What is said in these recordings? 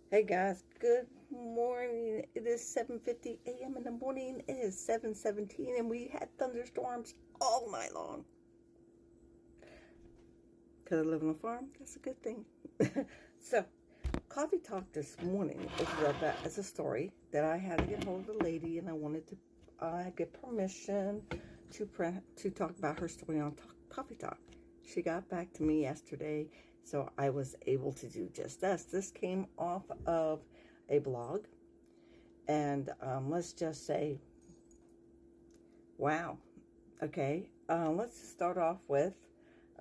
Hey guys, good morning. It is 7:50 a.m. in the morning. It is 7:17 and we had thunderstorms all night long. Because I live on a farm, that's a good thing. So, coffee talk this morning is a story that I had to get hold of a lady and I wanted to get permission to talk about her story on coffee talk. She got back to me yesterday, so I was able to do just this. This came off of a blog, and let's just say, wow. Okay, let's start off with,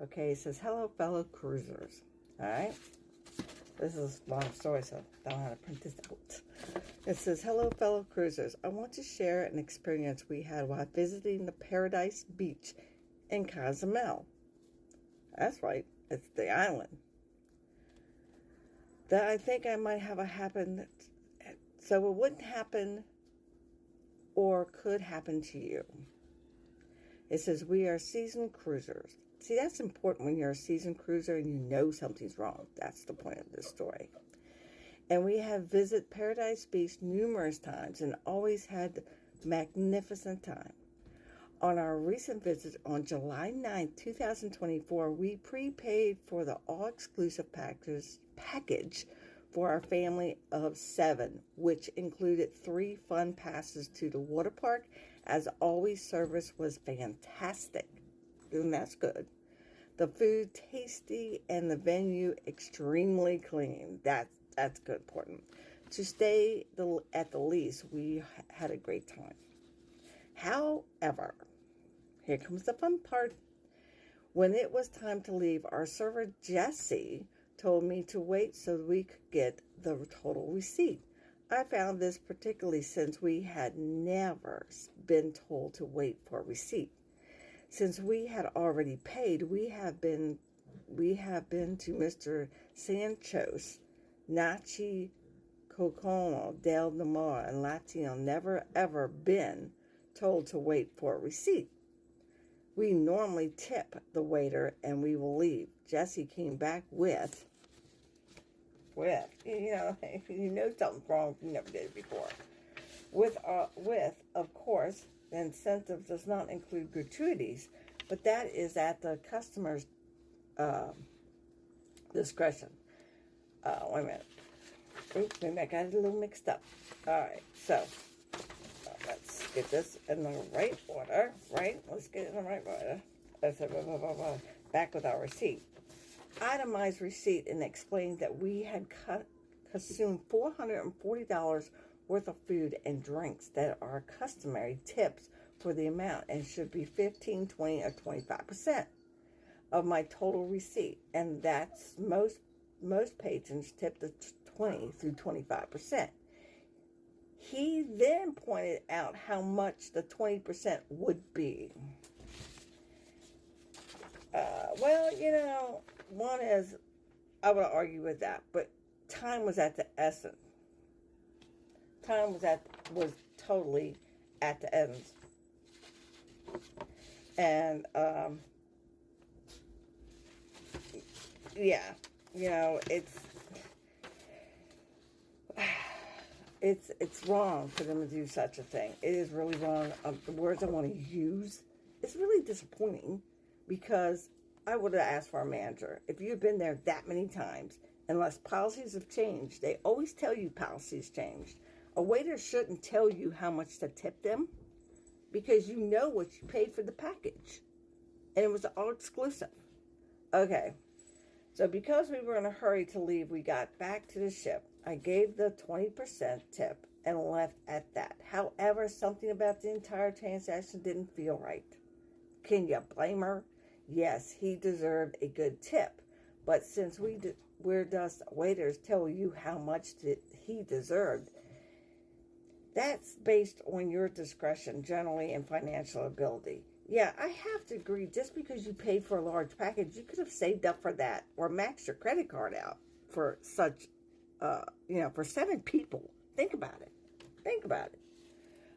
okay, it says, hello, fellow cruisers. All right. This is a long story, so I don't know how to print this out. It says, hello, fellow cruisers. I want to share an experience we had while visiting the Paradise Beach in Cozumel. That's right, it's the island. That I think I might have happened, so it wouldn't happen or could happen to you. It says, we are seasoned cruisers. See, that's important when you're a seasoned cruiser and you know something's wrong. That's the point of this story. And we have visited Paradise Beach numerous times and always had magnificent time. On our recent visit on July 9th, 2024, we prepaid for the all-exclusive package for our family of 7, which included 3 fun passes to the water park. As always, service was fantastic, and that's good. The food tasty and the venue extremely clean. That's good, important. To stay at the least, we had a great time. However, here comes the fun part. When it was time to leave, our server Jesse told me to wait so we could get the total receipt. I found this particularly since we had never been told to wait for a receipt. Since we had already paid, we have been to Mr. Sancho's, Nachi, Cocono, Del Mar, and Latino, never ever been told to wait for a receipt. We normally tip the waiter and we will leave. Jesse came back with, you know something's wrong if you never did it before. With, of course, the incentive does not include gratuities, but that is at the customer's discretion. Wait a minute. Oops, maybe I got it a little mixed up. All right, so let's get this in the right order, right? Let's get it in the right order. Back with our receipt. Itemized receipt and explained that we had consumed $440 worth of food and drinks that are customary tips for the amount and should be 15, 20, or 25% of my total receipt. And that's most patrons tip the 20 through 25%. He then pointed out how much the 20% would be. One is, I would argue with that, but time was at the essence. Time was totally at the ends. And, it's wrong for them to do such a thing. It is really wrong. The words I want to use, it's really disappointing because I would have asked for a manager. If you've been there that many times, unless policies have changed, they always tell you policies changed. A waiter shouldn't tell you how much to tip them because you know what you paid for the package. And it was all exclusive. Okay. So because we were in a hurry to leave, we got back to the ship. I gave the 20% tip and left at that. However, something about the entire transaction didn't feel right. Can you blame her? Yes, he deserved a good tip. But since we're just waiters tell you how much he deserved, that's based on your discretion, generally, and financial ability. Yeah, I have to agree. Just because you paid for a large package, you could have saved up for that or maxed your credit card out for such, for 7 people. Think about it. Think about it.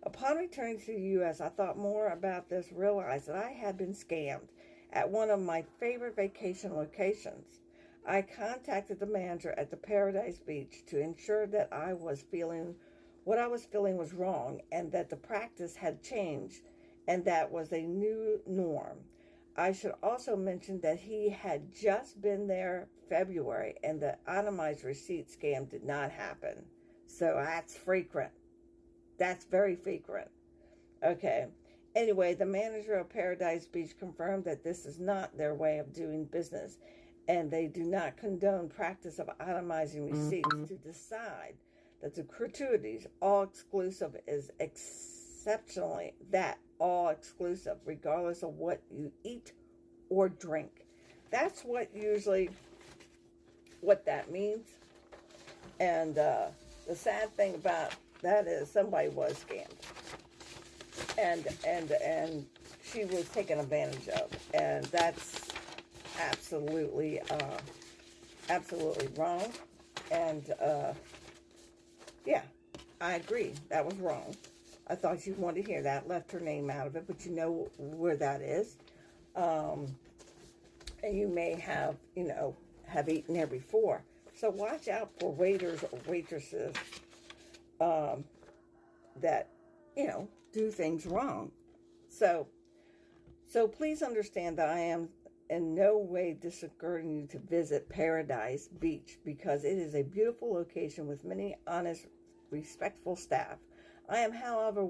Upon returning to the U.S., I thought more about this, realized that I had been scammed at one of my favorite vacation locations. I contacted the manager at the Paradise Beach to ensure that what I was feeling was wrong and that the practice had changed and that was a new norm. I should also mention that he had just been there February and the itemized receipt scam did not happen. So that's frequent. That's very frequent. Okay. Anyway, the manager of Paradise Beach confirmed that this is not their way of doing business and they do not condone practice of itemizing receipts to decide that the gratuities all exclusive is exceptionally that all exclusive regardless of what you eat or drink. That's what that means. And the sad thing about that is somebody was scammed. And she was taken advantage of. And that's absolutely wrong. And yeah, I agree. That was wrong. I thought you wanted to hear that. Left her name out of it, but you know where that is. And you may have eaten there before. So watch out for waiters or waitresses that, do things wrong. So please understand that I am in no way discouraging you to visit Paradise Beach because it is a beautiful location with many honest, respectful staff. I am, however,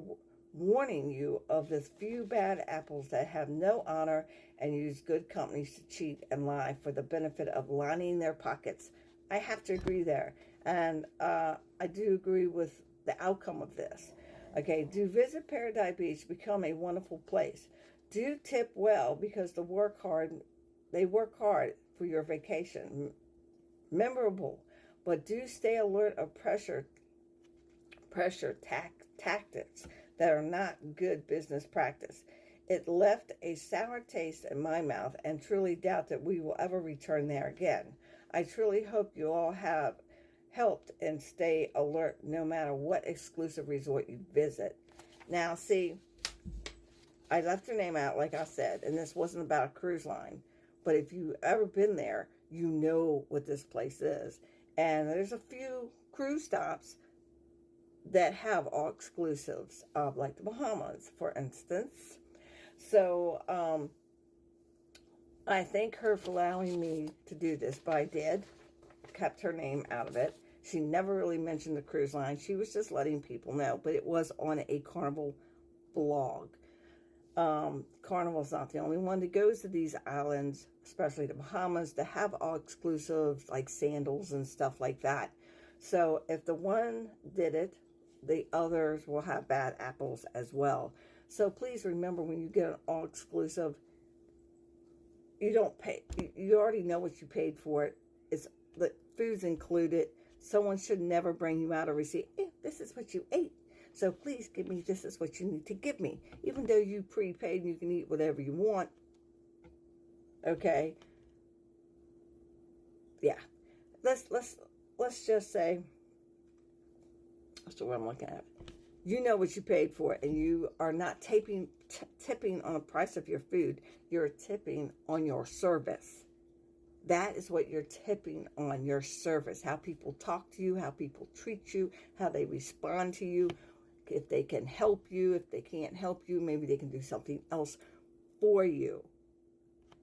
warning you of the few bad apples that have no honor and use good companies to cheat and lie for the benefit of lining their pockets. I have to agree there. And I do agree with the outcome of this. Okay, do visit Paradise Beach become a wonderful place. Do tip well because they work hard for your vacation. Memorable, but do stay alert of pressure tactics that are not good business practice. It left a sour taste in my mouth and truly doubt that we will ever return there again. I truly hope you all have helped and stay alert no matter what exclusive resort you visit. Now, see, I left her name out, like I said, and this wasn't about a cruise line. But if you've ever been there, you know what this place is. And there's a few cruise stops that have all exclusives, like the Bahamas, for instance. So, I thank her for allowing me to do this, but I did. Kept her name out of it. She never really mentioned the cruise line. She was just letting people know, but it was on a Carnival blog. Carnival's not the only one that goes to these islands, especially the Bahamas, to have all exclusives like sandals and stuff like that. So if the one did it, the others will have bad apples as well. So please remember, when you get an all exclusive, you don't pay. You already know what you paid for it. It's the food's included. Someone should never bring you out a receipt. This is what you ate. So please give me, this is what you need to give me. Even though you prepaid and you can eat whatever you want. Okay. Yeah. Let's just say, that's the one I'm looking at. You know what you paid for, and you are not tipping on the price of your food. You're tipping on your service. That is what you're tipping on, your service. How people talk to you, how people treat you, how they respond to you. If they can help you, if they can't help you, maybe they can do something else for you.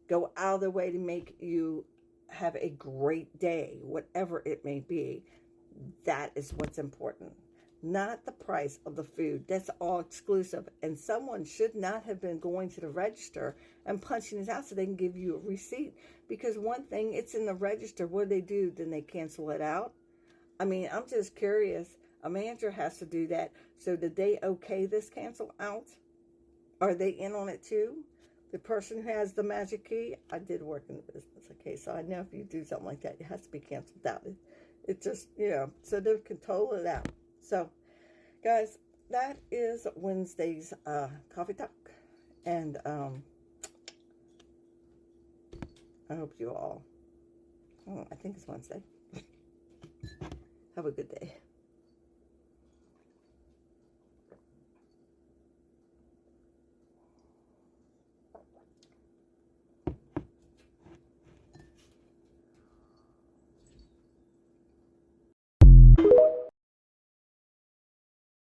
Go out of their way to make you have a great day, whatever it may be. That is what's important. Not the price of the food. That's all exclusive. And someone should not have been going to the register and punching it out so they can give you a receipt. Because one thing, it's in the register. What do they do? Then they cancel it out? I mean, I'm just curious. A manager has to do that. So did they okay this cancel out? Are they in on it too? The person who has the magic key? I did work in the business, okay? So I know if you do something like that, it has to be canceled out. It just, so they can total it out. So, guys, that is Wednesday's coffee talk. And I hope you all, I think it's Wednesday. Have a good day.